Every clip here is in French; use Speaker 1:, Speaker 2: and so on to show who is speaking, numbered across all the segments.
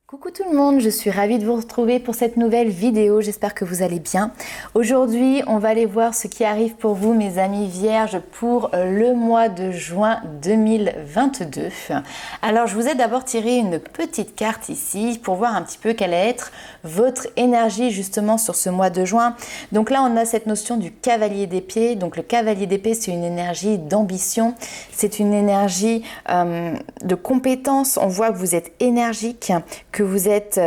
Speaker 1: Coucou tout le monde, je suis ravie de vous retrouver pour cette nouvelle vidéo, j'espère que vous allez bien. Aujourd'hui, on va aller voir ce qui arrive pour vous mes amis vierges pour le mois de juin 2022. Alors je vous ai d'abord tiré une petite carte ici pour voir un petit peu quelle va être votre énergie justement sur ce mois de juin. Donc là on a cette notion du cavalier d'épée, donc le cavalier d'épée c'est une énergie d'ambition, c'est une énergie de compétence, on voit que vous êtes énergique, que vous êtes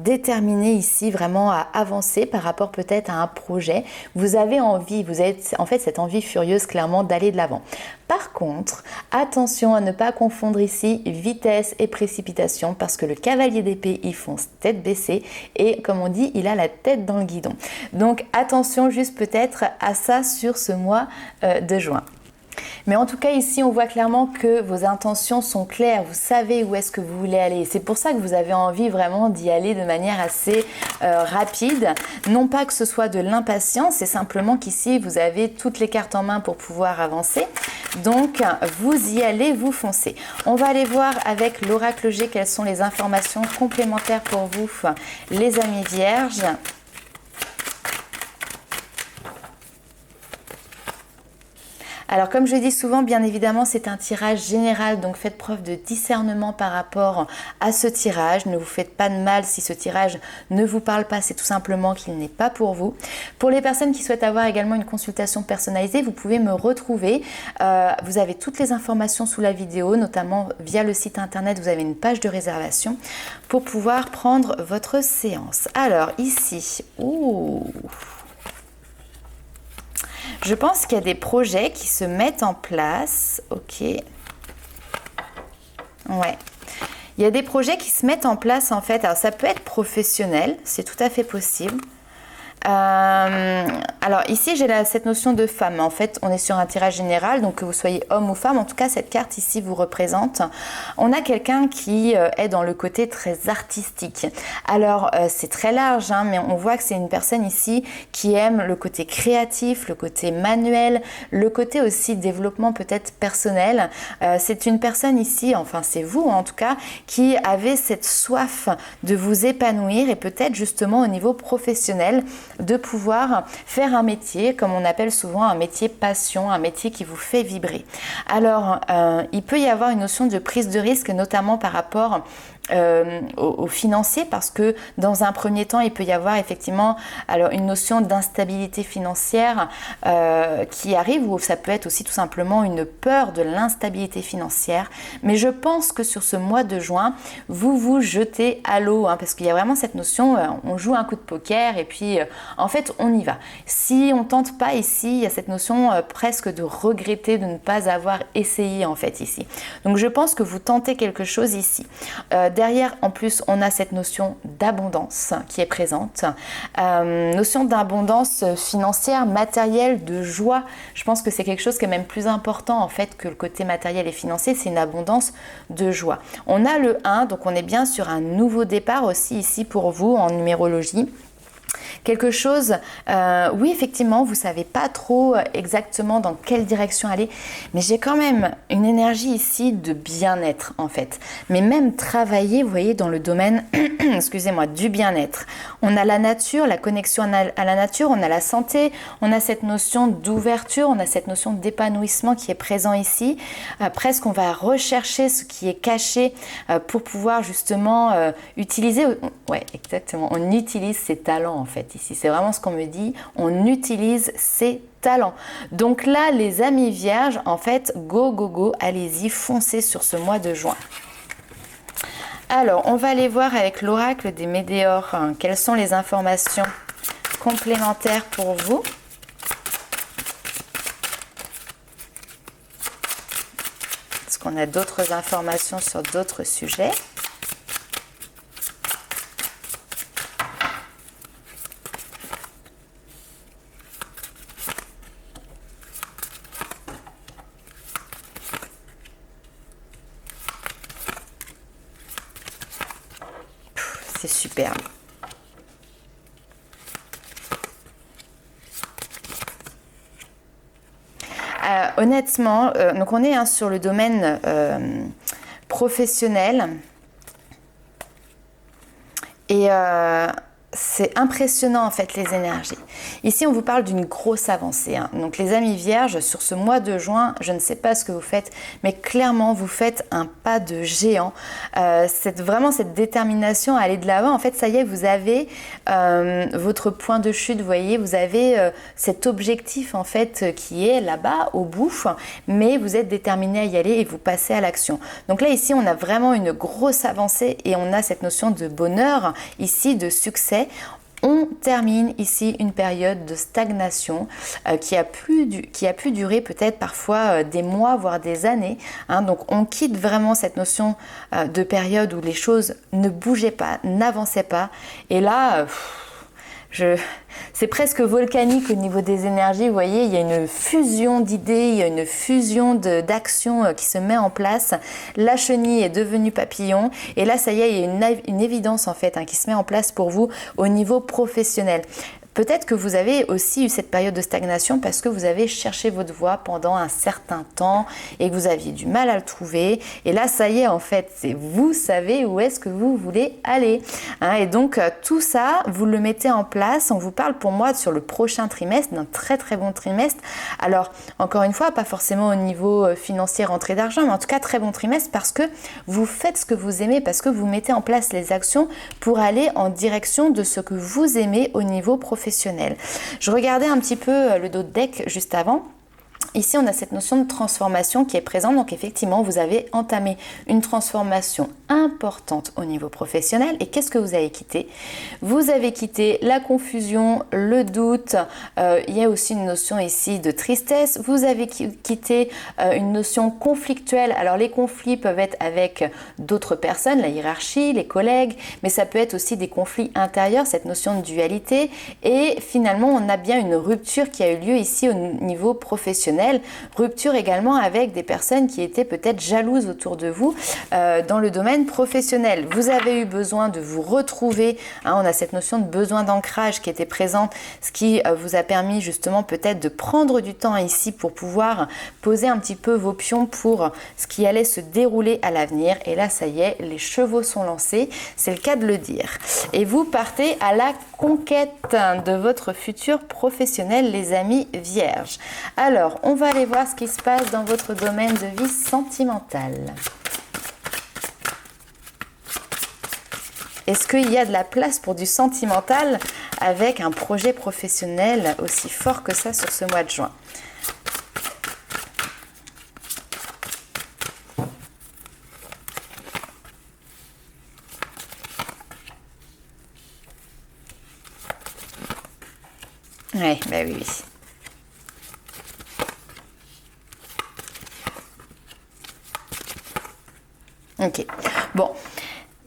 Speaker 1: déterminé ici vraiment à avancer par rapport peut-être à un projet. Vous avez envie, vous avez en fait cette envie furieuse clairement d'aller de l'avant. Par contre, attention à ne pas confondre ici vitesse et précipitation parce que le cavalier d'épée, il fonce tête baissée et comme on dit, il a la tête dans le guidon. Donc attention juste peut-être à ça sur ce mois de juin. Mais en tout cas ici on voit clairement que vos intentions sont claires, vous savez où est-ce que vous voulez aller. C'est pour ça que vous avez envie vraiment d'y aller de manière assez rapide. Non pas que ce soit de l'impatience, c'est simplement qu'ici vous avez toutes les cartes en main pour pouvoir avancer. Donc vous y allez, vous foncez. On va aller voir avec l'oracle G quelles sont les informations complémentaires pour vous les amis vierges. Alors comme je dis souvent, bien évidemment, c'est un tirage général, donc faites preuve de discernement par rapport à ce tirage. Ne vous faites pas de mal si ce tirage ne vous parle pas, c'est tout simplement qu'il n'est pas pour vous. Pour les personnes qui souhaitent avoir également une consultation personnalisée, vous pouvez me retrouver. Vous avez toutes les informations sous la vidéo, notamment via le site internet, vous avez une page de réservation pour pouvoir prendre votre séance. Alors ici, je pense qu'il y a des projets qui se mettent en place. Ok. Ouais. Il y a des projets qui se mettent en place en fait. Alors ça peut être professionnel, c'est tout à fait possible. Alors ici j'ai cette notion de femme. En fait on est sur un tirage général, donc que vous soyez homme ou femme, en tout cas cette carte ici vous représente. On a quelqu'un qui est dans le côté très artistique. Alors c'est très large hein, mais on voit que c'est une personne ici qui aime le côté créatif, le côté manuel, le côté aussi développement peut-être personnel. C'est une personne ici, enfin c'est vous en tout cas, qui avez cette soif de vous épanouir et peut-être justement au niveau professionnel de pouvoir faire un métier, comme on appelle souvent un métier passion, un métier qui vous fait vibrer. Alors, il peut y avoir une notion de prise de risque, notamment par rapport au financier, parce que dans un premier temps il peut y avoir effectivement alors une notion d'instabilité financière qui arrive, ou ça peut être aussi tout simplement une peur de l'instabilité financière, mais je pense que sur ce mois de juin vous vous jetez à l'eau hein, parce qu'il y a vraiment cette notion on joue un coup de poker et puis en fait on y va. Si on tente pas ici, il y a cette notion presque de regretter de ne pas avoir essayé en fait ici. Donc je pense que vous tentez quelque chose ici. Derrière, en plus, on a cette notion d'abondance qui est présente. Notion d'abondance financière, matérielle, de joie. Je pense que c'est quelque chose qui est même plus important en fait que le côté matériel et financier. C'est une abondance de joie. On a le 1, donc on est bien sur un nouveau départ aussi ici pour vous en numérologie. Quelque chose, oui effectivement, vous savez pas trop exactement dans quelle direction aller, mais j'ai quand même une énergie ici de bien-être en fait. Mais même travailler, vous voyez, dans le domaine, excusez-moi, du bien-être. On a la nature, la connexion à la nature, on a la santé, on a cette notion d'ouverture, on a cette notion d'épanouissement qui est présent ici. Presque on va rechercher ce qui est caché pour pouvoir justement utiliser, ouais exactement, on utilise ses talents en fait. Ici, c'est vraiment ce qu'on me dit, on utilise ses talents. Donc là, les amis vierges, en fait, go, go, go, allez-y, foncez sur ce mois de juin. Alors, on va aller voir avec l'oracle des météores, hein, quelles sont les informations complémentaires pour vous. Est-ce qu'on a d'autres informations sur d'autres sujets ? C'est superbe. Honnêtement, donc on est sur le domaine professionnel. Et c'est impressionnant en fait les énergies. Ici on vous parle d'une grosse avancée. Donc les amis vierges, sur ce mois de juin, je ne sais pas ce que vous faites, mais clairement vous faites un pas de géant. C'est vraiment cette détermination à aller de l'avant. En fait ça y est, vous avez votre point de chute, vous voyez, vous avez cet objectif en fait qui est là-bas au bout, mais vous êtes déterminé à y aller et vous passez à l'action. Donc là ici on a vraiment une grosse avancée et on a cette notion de bonheur ici, de succès. On termine ici une période de stagnation qui a pu durer peut-être parfois des mois, voire des années. Donc on quitte vraiment cette notion de période où les choses ne bougeaient pas, n'avançaient pas. Et là, c'est presque volcanique au niveau des énergies. Vous voyez, il y a une fusion d'idées, il y a une fusion d'actions qui se met en place. La chenille est devenue papillon. Et là, ça y est, il y a une évidence en fait qui se met en place pour vous au niveau professionnel. Peut-être que vous avez aussi eu cette période de stagnation parce que vous avez cherché votre voie pendant un certain temps et que vous aviez du mal à le trouver. Et là, ça y est, en fait, vous savez où est-ce que vous voulez aller. Et donc, tout ça, vous le mettez en place. On vous parle pour moi sur le prochain trimestre, d'un très très bon trimestre. Alors, encore une fois, pas forcément au niveau financier, rentrée d'argent, mais en tout cas, très bon trimestre parce que vous faites ce que vous aimez, parce que vous mettez en place les actions pour aller en direction de ce que vous aimez au niveau professionnel. Je regardais un petit peu le dos de deck juste avant. Ici, on a cette notion de transformation qui est présente. Donc, effectivement, vous avez entamé une transformation importante au niveau professionnel. Et qu'est-ce que vous avez quitté? Vous avez quitté la confusion, le doute. Il y a aussi une notion ici de tristesse. Vous avez quitté une notion conflictuelle. Alors, les conflits peuvent être avec d'autres personnes, la hiérarchie, les collègues, mais ça peut être aussi des conflits intérieurs, cette notion de dualité. Et finalement, on a bien une rupture qui a eu lieu ici au niveau professionnel. Rupture également avec des personnes qui étaient peut-être jalouses autour de vous dans le domaine professionnel. Vous avez eu besoin de vous retrouver. On a cette notion de besoin d'ancrage qui était présente, ce qui vous a permis justement peut-être de prendre du temps ici pour pouvoir poser un petit peu vos pions pour ce qui allait se dérouler à l'avenir. Et là, ça y est, les chevaux sont lancés. C'est le cas de le dire. Et vous partez à la conquête de votre futur professionnel, les amis vierges. Alors, on va aller voir ce qui se passe dans votre domaine de vie sentimentale. Est-ce qu'il y a de la place pour du sentimental avec un projet professionnel aussi fort que ça sur ce mois de juin? Oui, bah oui, oui. Ok, bon,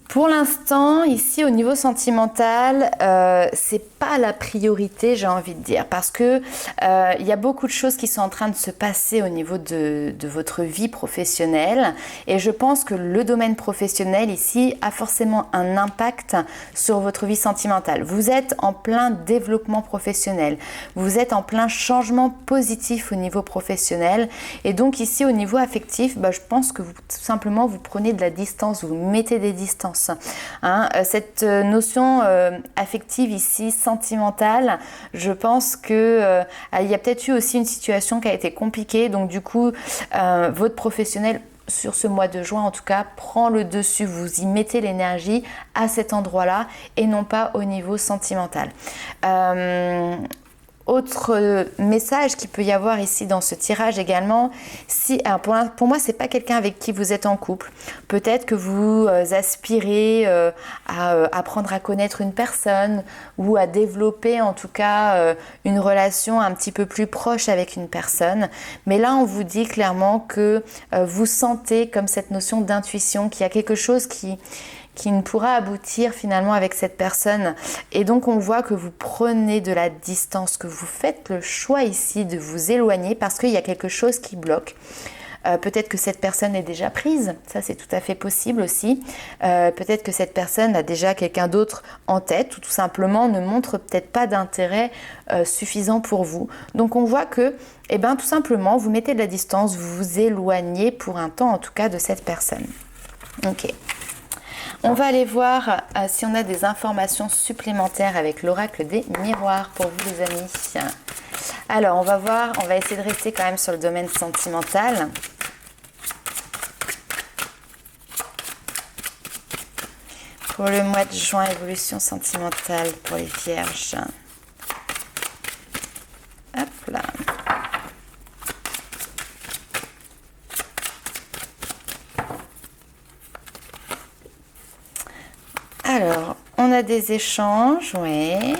Speaker 1: pour l'instant, ici au niveau sentimental, c'est pas la priorité, j'ai envie de dire, parce que il y a beaucoup de choses qui sont en train de se passer au niveau de votre vie professionnelle, et je pense que le domaine professionnel ici a forcément un impact sur votre vie sentimentale. Vous êtes en plein développement professionnel, vous êtes en plein changement positif au niveau professionnel, et donc ici au niveau affectif, je pense que tout simplement vous prenez de la distance, vous mettez des distances. Cette notion affective ici, sentimentale, je pense que il y a peut-être eu aussi une situation qui a été compliquée, donc du coup votre professionnel sur ce mois de juin en tout cas prend le dessus, vous y mettez l'énergie à cet endroit-là et non pas au niveau sentimental. Autre message qu'il peut y avoir ici dans ce tirage également, pour moi c'est pas quelqu'un avec qui vous êtes en couple, peut-être que vous aspirez à apprendre à connaître une personne ou à développer en tout cas une relation un petit peu plus proche avec une personne, mais là on vous dit clairement que vous sentez comme cette notion d'intuition, qu'il y a quelque chose qui ne pourra aboutir finalement avec cette personne. Et donc on voit que vous prenez de la distance, que vous faites le choix ici de vous éloigner parce qu'il y a quelque chose qui bloque. Peut-être que cette personne est déjà prise, ça c'est tout à fait possible aussi. Peut-être que cette personne a déjà quelqu'un d'autre en tête ou tout simplement ne montre peut-être pas d'intérêt suffisant pour vous. Donc on voit que tout simplement vous mettez de la distance, vous vous éloignez pour un temps en tout cas de cette personne. Ok. On va aller voir si on a des informations supplémentaires avec l'oracle des miroirs pour vous les amis. Alors on va voir, on va essayer de rester quand même sur le domaine sentimental. Pour le mois de juin, évolution sentimentale pour les vierges. Hop là. Alors, on a des échanges, oui.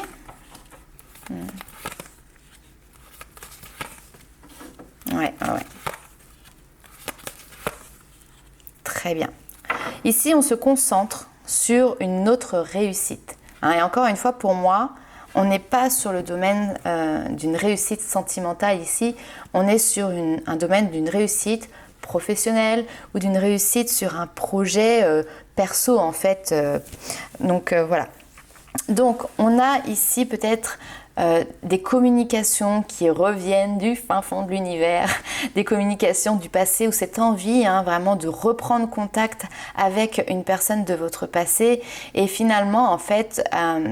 Speaker 1: Ouais. Très bien. Ici, on se concentre sur une autre réussite. Et encore une fois, pour moi, on n'est pas sur le domaine d'une réussite sentimentale ici. On est sur un domaine d'une réussite professionnelle ou d'une réussite sur un projet perso en fait. Voilà. Donc, on a ici peut-être des communications qui reviennent du fin fond de l'univers, des communications du passé ou cette envie vraiment de reprendre contact avec une personne de votre passé et finalement en fait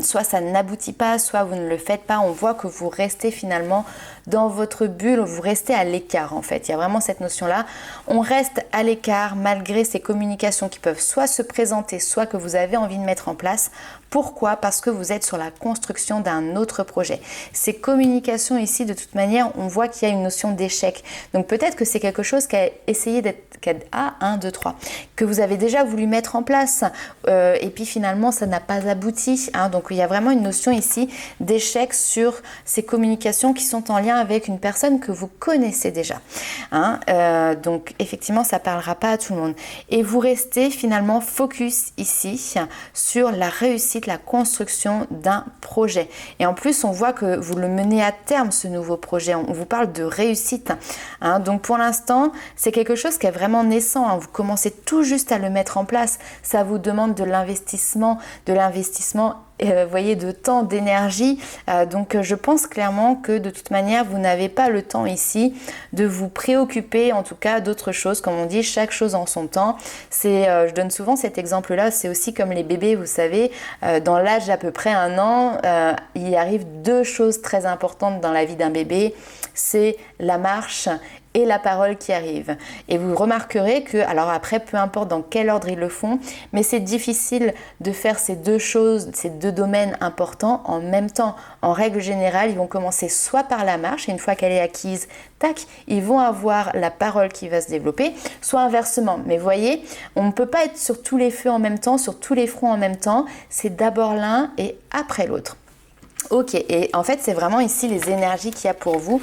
Speaker 1: soit ça n'aboutit pas, soit vous ne le faites pas, on voit que vous restez finalement dans votre bulle, vous restez à l'écart en fait, il y a vraiment cette notion là, on reste à l'écart malgré ces communications qui peuvent soit se présenter, soit que vous avez envie de mettre en place. Pourquoi? Parce que vous êtes sur la construction d'un autre projet. Ces communications ici, de toute manière, on voit qu'il y a une notion d'échec. Donc peut-être que c'est quelque chose qui a essayé d'être que vous avez déjà voulu mettre en place et puis finalement ça n'a pas abouti. Donc il y a vraiment une notion ici d'échec sur ces communications qui sont en lien avec une personne que vous connaissez déjà. Donc effectivement ça ne parlera pas à tout le monde. Et vous restez finalement focus ici sur la réussite, la construction d'un projet. Et en plus on voit que vous le menez à terme ce nouveau projet. On vous parle de réussite. Donc pour l'instant c'est quelque chose qui est vraiment naissant. Vous commencez tout juste à le mettre en place. Ça vous demande de l'investissement, voyez, de temps, d'énergie. Donc je pense clairement que de toute manière vous n'avez pas le temps ici de vous préoccuper en tout cas d'autre chose. Comme on dit, chaque chose en son temps. Je donne souvent cet exemple là, c'est aussi comme les bébés, vous savez, dans l'âge d'à peu près 1 an, il y arrive 2 choses très importantes dans la vie d'un bébé, c'est la marche et la parole qui arrive. Et vous remarquerez que, alors après, peu importe dans quel ordre ils le font, mais c'est difficile de faire ces 2 choses, ces 2 domaines importants en même temps. En règle générale, ils vont commencer soit par la marche, et une fois qu'elle est acquise, tac, ils vont avoir la parole qui va se développer, soit inversement. Mais voyez, on ne peut pas être sur tous les feux en même temps, sur tous les fronts en même temps. C'est d'abord l'un et après l'autre. Ok, et en fait c'est vraiment ici les énergies qu'il y a pour vous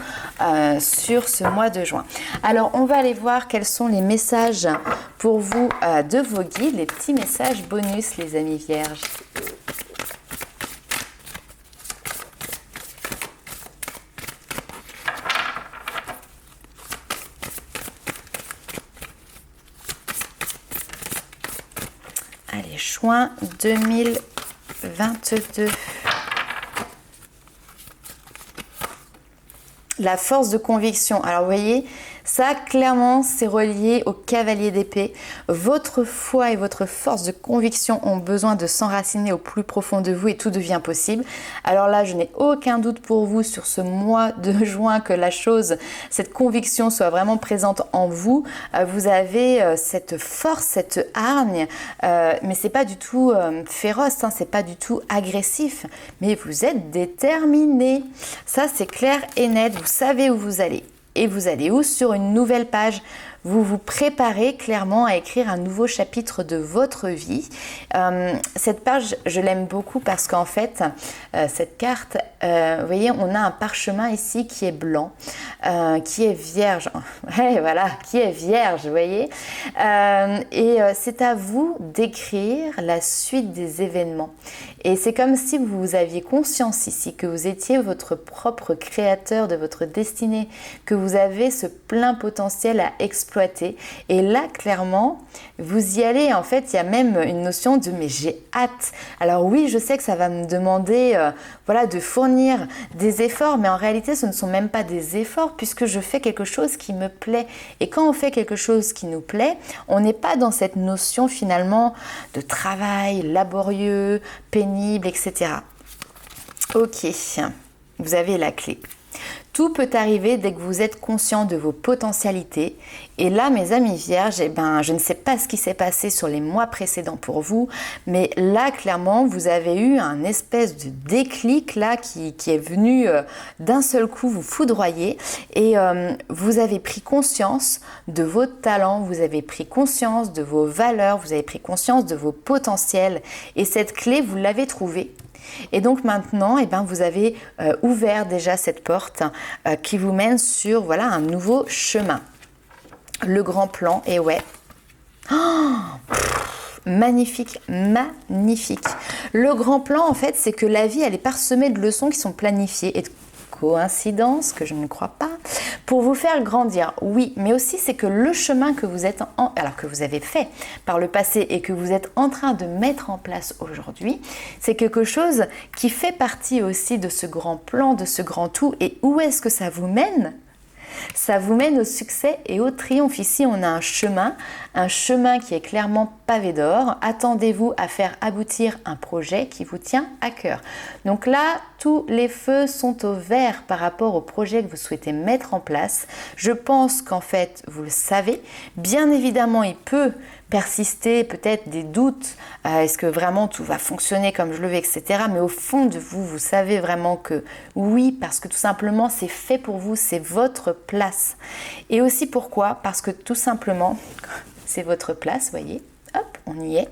Speaker 1: sur ce mois de juin. Alors on va aller voir quels sont les messages pour vous de vos guides, les petits messages bonus les amis vierges. Allez, juin 2022. La force de conviction. Alors vous voyez, ça clairement c'est relié au cavalier d'épée. Votre foi et votre force de conviction ont besoin de s'enraciner au plus profond de vous et tout devient possible. Alors là, je n'ai aucun doute pour vous sur ce mois de juin que cette conviction soit vraiment présente en vous. Vous avez cette force, cette hargne, mais c'est pas du tout féroce, c'est pas du tout agressif, mais vous êtes déterminé. Ça c'est clair et net, vous savez où vous allez. Et vous allez où? Sur une nouvelle page. Vous vous préparez clairement à écrire un nouveau chapitre de votre vie. Cette page, je l'aime beaucoup parce qu'en fait, cette carte, vous voyez, on a un parchemin ici qui est blanc, qui est vierge. Ouais, voilà, qui est vierge, vous voyez. Et c'est à vous d'écrire la suite des événements. Et c'est comme si vous aviez conscience ici que vous étiez votre propre créateur de votre destinée, que vous avez ce plein potentiel à explorer exploiter. Et là, clairement, vous y allez. En fait, il y a même une notion de mais j'ai hâte. Alors oui, je sais que ça va me demander voilà, de fournir des efforts, mais en réalité, ce ne sont même pas des efforts puisque je fais quelque chose qui me plaît. Et quand on fait quelque chose qui nous plaît, on n'est pas dans cette notion finalement de travail laborieux, pénible, etc. Ok, vous avez la clé. Tout peut arriver dès que vous êtes conscient de vos potentialités. Et là, mes amis vierges, je ne sais pas ce qui s'est passé sur les mois précédents pour vous, mais là, clairement, vous avez eu un espèce de déclic là qui est venu d'un seul coup vous foudroyer et vous avez pris conscience de vos talents, vous avez pris conscience de vos valeurs, vous avez pris conscience de vos potentiels et cette clé, vous l'avez trouvée. Et donc maintenant, vous avez ouvert déjà cette porte qui vous mène sur voilà, un nouveau chemin. Le grand plan, et ouais. Oh, magnifique, magnifique. Le grand plan, en fait, c'est que la vie, elle est parsemée de leçons qui sont planifiées et de coïncidences, que je ne crois pas, pour vous faire grandir. Oui, mais aussi c'est que le chemin que vous êtes alors que vous avez fait par le passé et que vous êtes en train de mettre en place aujourd'hui, c'est quelque chose qui fait partie aussi de ce grand plan, de ce grand tout. Et où est-ce que ça vous mène ? Ça vous mène au succès et au triomphe. Ici, on a un chemin qui est clairement pavé d'or. Attendez-vous à faire aboutir un projet qui vous tient à cœur. Donc là, tous les feux sont au vert par rapport au projet que vous souhaitez mettre en place. Je pense qu'en fait, vous le savez. Bien évidemment, il peut persister, peut-être des doutes, est-ce que vraiment tout va fonctionner comme je le veux, etc. Mais au fond de vous, vous savez vraiment que oui, parce que tout simplement, c'est fait pour vous, c'est votre place. Et aussi pourquoi ? Parce que tout simplement, c'est votre place, voyez. Hop, on y est.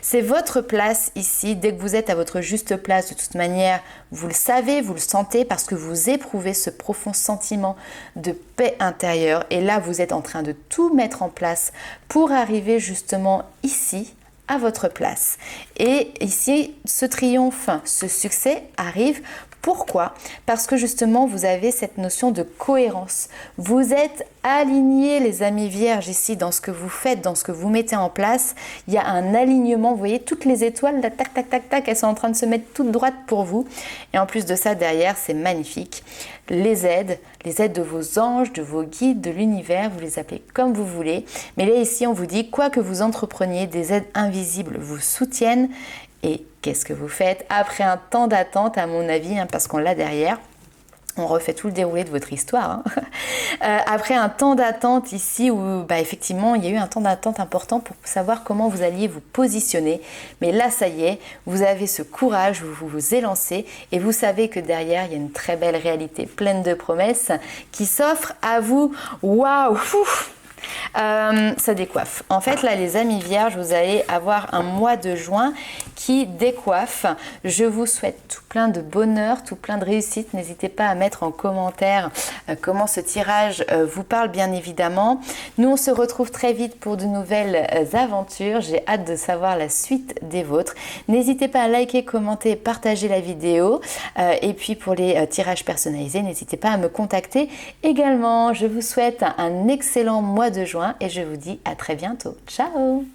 Speaker 1: C'est votre place ici. Dès que vous êtes à votre juste place, de toute manière, vous le savez, vous le sentez parce que vous éprouvez ce profond sentiment de paix intérieure. Et là, vous êtes en train de tout mettre en place pour arriver justement ici, à votre place. Et ici, ce triomphe, ce succès arrive. Pourquoi ? Parce que justement, vous avez cette notion de cohérence. Vous êtes alignés, les amis vierges, ici, dans ce que vous faites, dans ce que vous mettez en place. Il y a un alignement. Vous voyez, toutes les étoiles, là, tac, tac, tac, tac, elles sont en train de se mettre toutes droites pour vous. Et en plus de ça, derrière, c'est magnifique. Les aides de vos anges, de vos guides, de l'univers, vous les appelez comme vous voulez. Mais là, ici, on vous dit, quoi que vous entrepreniez, des aides invisibles vous soutiennent. Et qu'est-ce que vous faites après un temps d'attente, à mon avis, parce qu'on l'a derrière. On refait tout le déroulé de votre histoire. Après un temps d'attente ici où effectivement il y a eu un temps d'attente important pour savoir comment vous alliez vous positionner. Mais là ça y est, vous avez ce courage, vous vous élancez et vous savez que derrière il y a une très belle réalité pleine de promesses qui s'offre à vous. Waouh! Ça décoiffe. En fait, là, les amis vierges, vous allez avoir un mois de juin qui décoiffe. Je vous souhaite tout plein de bonheur, tout plein de réussite. N'hésitez pas à mettre en commentaire comment ce tirage vous parle, bien évidemment. Nous, on se retrouve très vite pour de nouvelles aventures. J'ai hâte de savoir la suite des vôtres. N'hésitez pas à liker, commenter, partager la vidéo. Et puis, pour les tirages personnalisés, n'hésitez pas à me contacter également. Je vous souhaite un excellent mois de juin et je vous dis à très bientôt. Ciao!